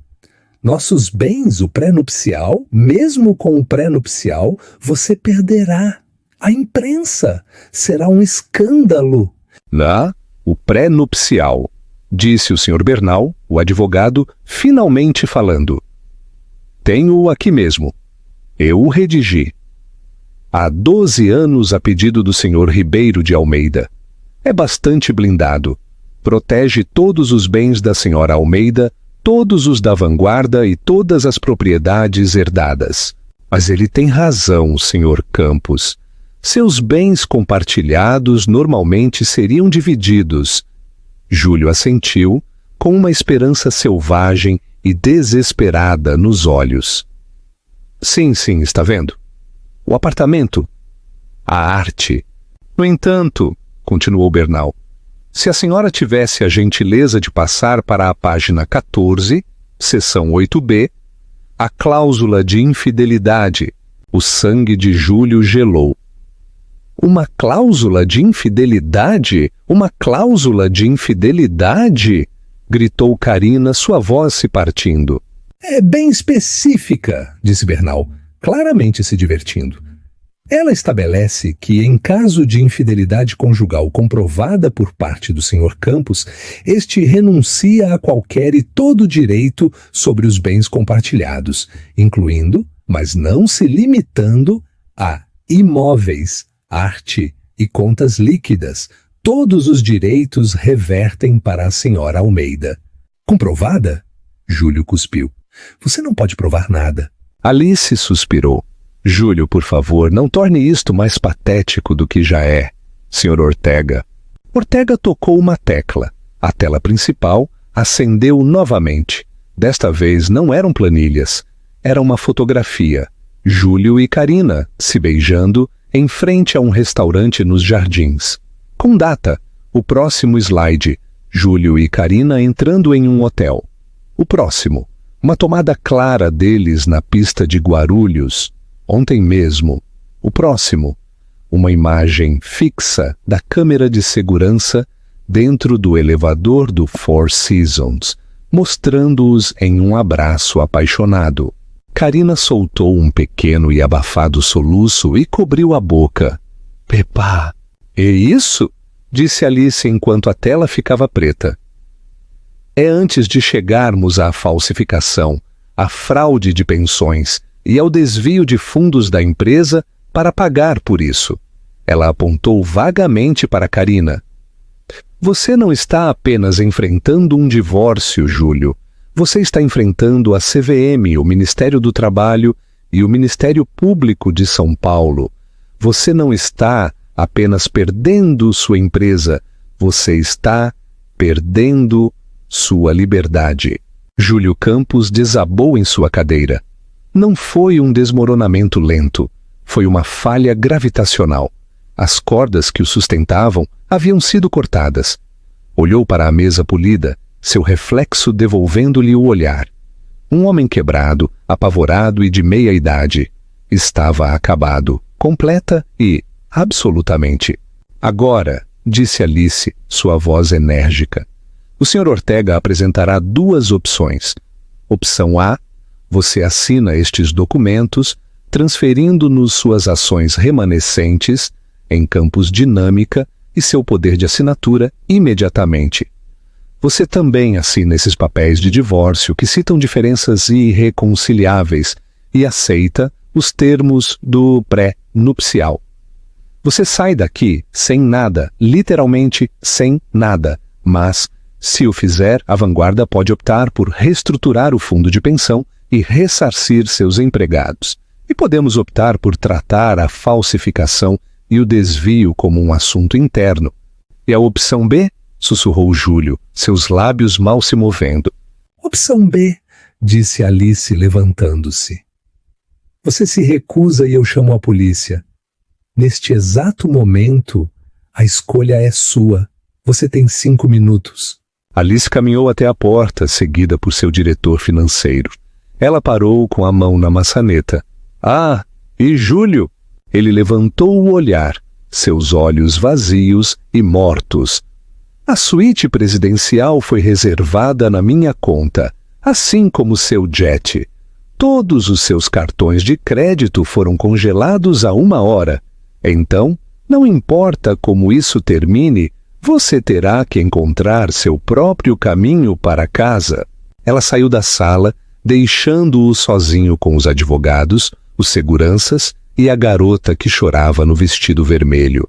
Nossos bens, o pré-nupcial, mesmo com o pré-nupcial, você perderá. A imprensa será um escândalo. O pré-nupcial, disse o Sr. Bernal, o advogado, finalmente falando. Tenho-o aqui mesmo. Eu o redigi. Há 12 anos a pedido do Sr. Ribeiro de Almeida. É bastante blindado. Protege todos os bens da Sra. Almeida, todos os da vanguarda e todas as propriedades herdadas. Mas ele tem razão, Sr. Campos. Seus bens compartilhados normalmente seriam divididos. Júlio assentiu, com uma esperança selvagem e desesperada nos olhos. Sim, está vendo? O apartamento. A arte. No entanto, continuou Bernal, se a senhora tivesse a gentileza de passar para a página 14, seção 8B, A cláusula de infidelidade. O sangue de Júlio gelou. Uma cláusula de infidelidade? Uma cláusula de infidelidade? Gritou Carina, sua voz se partindo. É bem específica, disse Bernal, claramente se divertindo. Ela estabelece que, em caso de infidelidade conjugal comprovada por parte do Sr. Campos, este renuncia a qualquer e todo direito sobre os bens compartilhados, incluindo, mas não se limitando, a imóveis, arte e contas líquidas. Todos os direitos revertem para a senhora Almeida. Comprovada? Júlio cuspiu. Você não pode provar nada. Alice suspirou. Júlio, por favor, não torne isto mais patético do que já é, Sr. Ortega. Ortega tocou uma tecla. A tela principal acendeu novamente. Desta vez não eram planilhas. Era uma fotografia. Júlio e Carina, se beijando, em frente a um restaurante nos Jardins. Com data, o próximo slide. Júlio e Carina entrando em um hotel. O próximo. Uma tomada clara deles na pista de Guarulhos. Ontem mesmo. O próximo. Uma imagem fixa da câmera de segurança dentro do elevador do Four Seasons, mostrando-os em um abraço apaixonado. Carina soltou um pequeno e abafado soluço e cobriu a boca. Pepa, é isso? Disse Alice enquanto a tela ficava preta. É antes de chegarmos à falsificação, à fraude de pensões e ao desvio de fundos da empresa para pagar por isso. Ela apontou vagamente para Carina. Você não está apenas enfrentando um divórcio, Júlio. Você está enfrentando a CVM, o Ministério do Trabalho e o Ministério Público de São Paulo. Você não está apenas perdendo sua empresa, você está perdendo sua liberdade. Júlio Campos desabou em sua cadeira. Não foi um desmoronamento lento, foi uma falha gravitacional. As cordas que o sustentavam haviam sido cortadas. Olhou para a mesa polida, seu reflexo devolvendo-lhe o olhar. Um homem quebrado, apavorado e de meia idade. Estava acabado, completa e absolutamente. Agora, disse Alice, sua voz enérgica, o Sr. Ortega apresentará duas opções. Opção A, você assina estes documentos, transferindo-nos suas ações remanescentes em Campos Dinâmica e seu poder de assinatura imediatamente. Você também assina esses papéis de divórcio que citam diferenças irreconciliáveis e aceita os termos do pré-nupcial. Você sai daqui sem nada, literalmente sem nada, mas, se o fizer, a vanguarda pode optar por reestruturar o fundo de pensão e ressarcir seus empregados. E podemos optar por tratar a falsificação e o desvio como um assunto interno. E a opção B? Sussurrou Júlio, seus lábios mal se movendo. Opção B, disse Alice levantando-se. Você se recusa e eu chamo a polícia. Neste exato momento, a escolha é sua. Você tem 5 minutos. Alice caminhou até a porta, seguida por seu diretor financeiro. Ela parou com a mão na maçaneta. Ah, e Júlio? Ele levantou o olhar, seus olhos vazios e mortos. A suíte presidencial foi reservada na minha conta, assim como seu jet. Todos os seus cartões de crédito foram congelados há 1 hora. Então, não importa como isso termine, você terá que encontrar seu próprio caminho para casa. Ela saiu da sala, deixando-o sozinho com os advogados, os seguranças e a garota que chorava no vestido vermelho.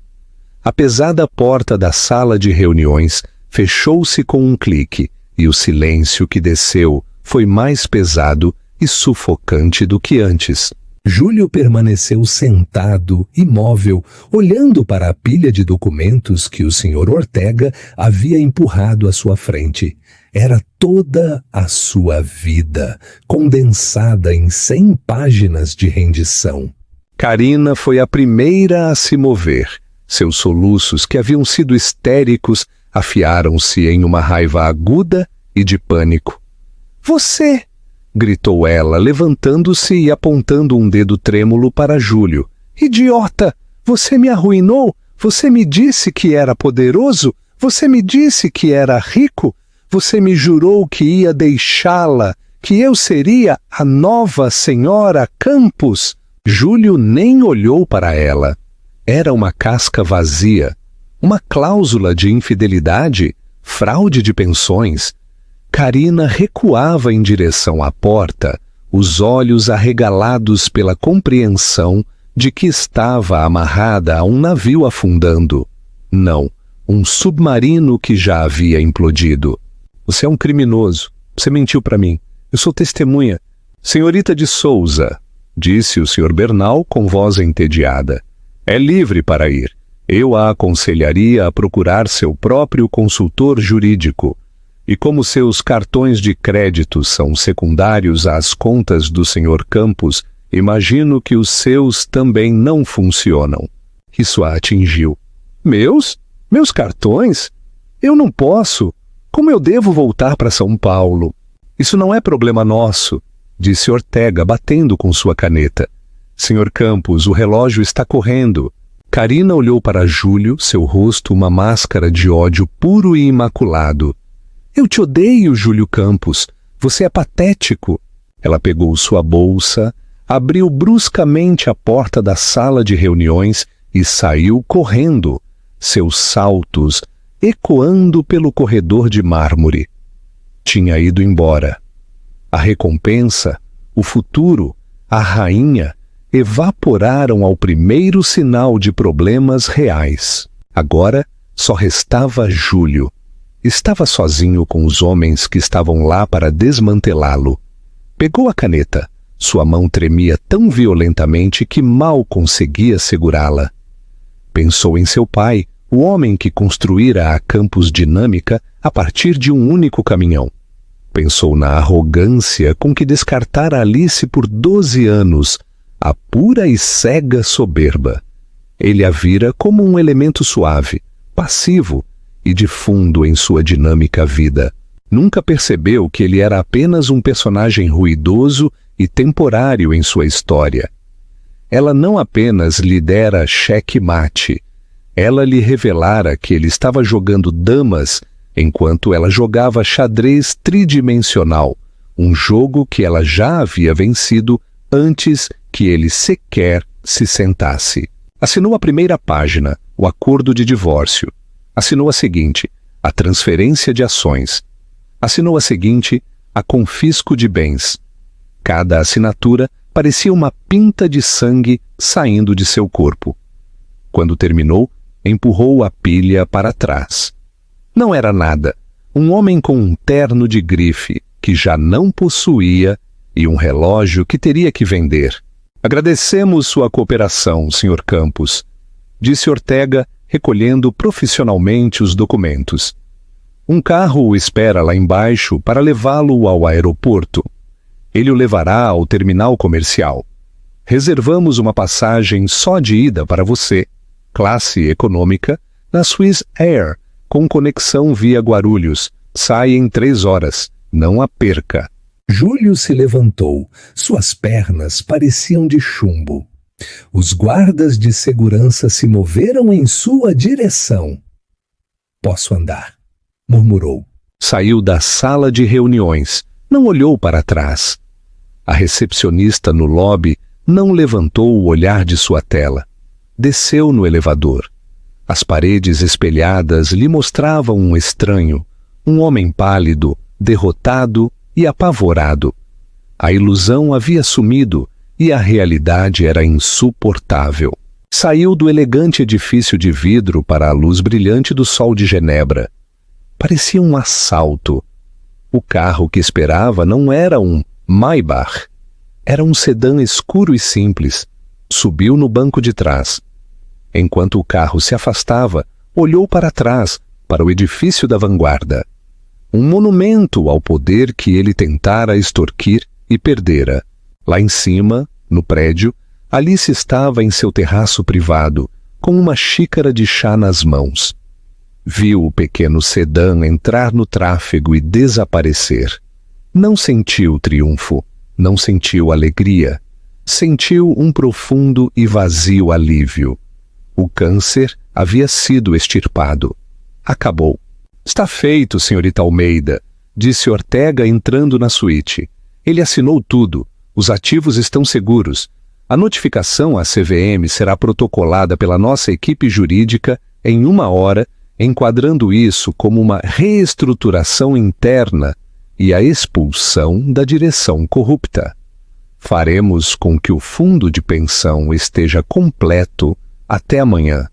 A pesada porta da sala de reuniões fechou-se com um clique e o silêncio que desceu foi mais pesado e sufocante do que antes. Júlio permaneceu sentado, imóvel, olhando para a pilha de documentos que o Sr. Ortega havia empurrado à sua frente. Era toda a sua vida, condensada em 100 páginas de rendição. Carina foi a primeira a se mover. Seus soluços, que haviam sido histéricos, afiaram-se em uma raiva aguda e de pânico. Você! gritou ela, levantando-se e apontando um dedo trêmulo para Júlio. Idiota! Você me arruinou? Você me disse que era poderoso? Você me disse que era rico? Você me jurou que ia deixá-la, que eu seria a nova senhora Campos? Júlio nem olhou para ela. Era uma casca vazia, uma cláusula de infidelidade, fraude de pensões. Carina recuava em direção à porta, os olhos arregalados pela compreensão de que estava amarrada a um navio afundando. Não, um submarino que já havia implodido. Você é um criminoso. Você mentiu para mim. Eu sou testemunha. Senhorita de Souza, disse o Sr. Bernal com voz entediada. É livre para ir. Eu a aconselharia a procurar seu próprio consultor jurídico. E como seus cartões de crédito são secundários às contas do Sr. Campos, imagino que os seus também não funcionam. Isso a atingiu. Meus? Meus cartões? Eu não posso. Como eu devo voltar para São Paulo? Isso não é problema nosso, disse Ortega, batendo com sua caneta. Senhor Campos, o relógio está correndo. Carina olhou para Júlio, seu rosto uma máscara de ódio puro e imaculado. Eu te odeio, Júlio Campos. Você é patético. Ela pegou sua bolsa, abriu bruscamente a porta da sala de reuniões e saiu correndo, seus saltos ecoando pelo corredor de mármore. Tinha ido embora. A recompensa, o futuro, a rainha evaporaram ao primeiro sinal de problemas reais. Agora só restava Júlio. Estava sozinho com os homens que estavam lá para desmantelá-lo. Pegou a caneta. Sua mão tremia tão violentamente que mal conseguia segurá-la. Pensou em seu pai, o homem que construíra a Campos Dinâmica a partir de um único caminhão. Pensou na arrogância com que descartara Alice por 12 anos, a pura e cega soberba. Ele a vira como um elemento suave, passivo e de fundo em sua dinâmica vida. Nunca percebeu que ele era apenas um personagem ruidoso e temporário em sua história. Ela não apenas lhe dera xeque-mate, ela lhe revelara que ele estava jogando damas enquanto ela jogava xadrez tridimensional, um jogo que ela já havia vencido antes que ele sequer se sentasse. Assinou a primeira página, o acordo de divórcio. Assinou a seguinte, a transferência de ações. Assinou a seguinte, a confisco de bens. Cada assinatura parecia uma pinta de sangue saindo de seu corpo. Quando terminou, empurrou a pilha para trás. Não era nada. Um homem com um terno de grife, que já não possuía, e um relógio que teria que vender. Agradecemos sua cooperação, Sr. Campos, disse Ortega, recolhendo profissionalmente os documentos. Um carro o espera lá embaixo para levá-lo ao aeroporto. Ele o levará ao terminal comercial. Reservamos uma passagem só de ida para você, classe econômica, na Swiss Air, com conexão via Guarulhos. Sai em 3 horas. Não a perca. Júlio se levantou. Suas pernas pareciam de chumbo. Os guardas de segurança se moveram em sua direção. Posso andar, murmurou. Saiu da sala de reuniões. Não olhou para trás. A recepcionista no lobby não levantou o olhar de sua tela. Desceu no elevador. As paredes espelhadas lhe mostravam um estranho, um homem pálido, derrotado e apavorado. A ilusão havia sumido e a realidade era insuportável. Saiu do elegante edifício de vidro para a luz brilhante do sol de Genebra. Parecia um assalto. O carro que esperava não era um Maybach. Era um sedã escuro e simples. Subiu no banco de trás. Enquanto o carro se afastava, olhou para trás, para o edifício da vanguarda. Um monumento ao poder que ele tentara extorquir e perdera. Lá em cima, no prédio, Alice estava em seu terraço privado, com uma xícara de chá nas mãos. Viu o pequeno sedã entrar no tráfego e desaparecer. Não sentiu triunfo, não sentiu alegria, sentiu um profundo e vazio alívio. O câncer havia sido extirpado. Acabou. Está feito, senhorita Almeida, disse Ortega entrando na suíte. Ele assinou tudo. Os ativos estão seguros. A notificação à CVM será protocolada pela nossa equipe jurídica em 1 hora, enquadrando isso como uma reestruturação interna e a expulsão da direção corrupta. Faremos com que o fundo de pensão esteja completo até amanhã.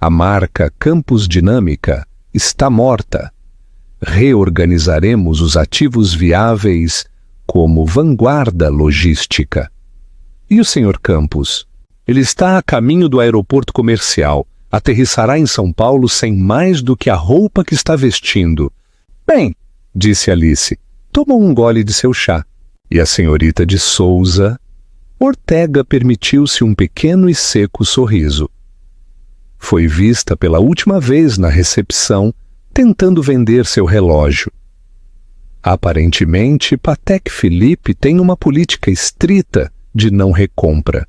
A marca Campos Dinâmica está morta. Reorganizaremos os ativos viáveis como vanguarda logística. E o senhor Campos? Ele está a caminho do aeroporto comercial. Aterrissará em São Paulo sem mais do que a roupa que está vestindo. Bem, disse Alice, tomou um gole de seu chá. E a senhorita de Souza? Ortega permitiu-se um pequeno e seco sorriso. Foi vista pela última vez na recepção, tentando vender seu relógio. Aparentemente, Patek Philippe tem uma política estrita de não recompra.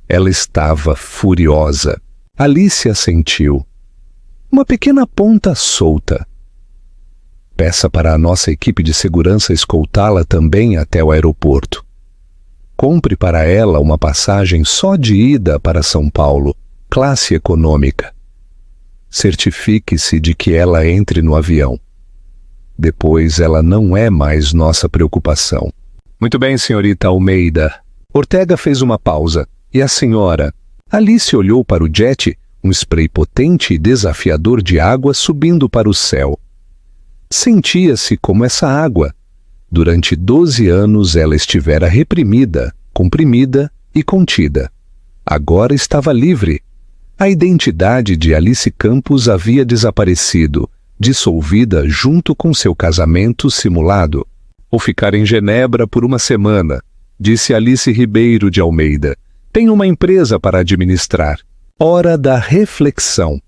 Ela estava furiosa. Alice assentiu. Uma pequena ponta solta. Peça para a nossa equipe de segurança escoltá-la também até o aeroporto. Compre para ela uma passagem só de ida para São Paulo, classe econômica. Certifique-se de que ela entre no avião. Depois ela não é mais nossa preocupação. Muito bem, senhorita Almeida. Ortega fez uma pausa. E a senhora? Alice olhou para o jet, um spray potente e desafiador de água subindo para o céu. Sentia-se como essa água. Durante 12 anos ela estivera reprimida, comprimida e contida. Agora estava livre. A identidade de Alice Campos havia desaparecido, dissolvida junto com seu casamento simulado. Vou ficar em Genebra por 1 semana, disse Alice Ribeiro de Almeida. Tenho uma empresa para administrar. Hora da reflexão.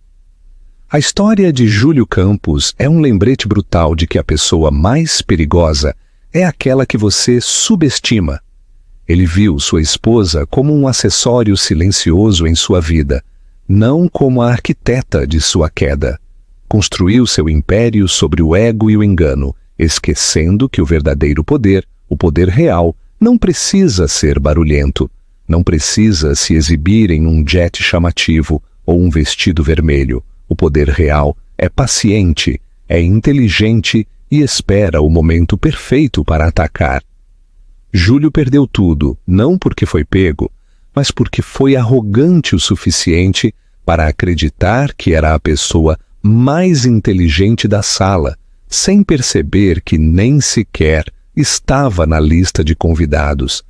A história de Júlio Campos é um lembrete brutal de que a pessoa mais perigosa é aquela que você subestima. Ele viu sua esposa como um acessório silencioso em sua vida, não como a arquiteta de sua queda. Construiu seu império sobre o ego e o engano, esquecendo que o verdadeiro poder, o poder real, não precisa ser barulhento, não precisa se exibir em um jet chamativo ou um vestido vermelho. O poder real é paciente, é inteligente e espera o momento perfeito para atacar. Júlio perdeu tudo, não porque foi pego, mas porque foi arrogante o suficiente para acreditar que era a pessoa mais inteligente da sala, sem perceber que nem sequer estava na lista de convidados.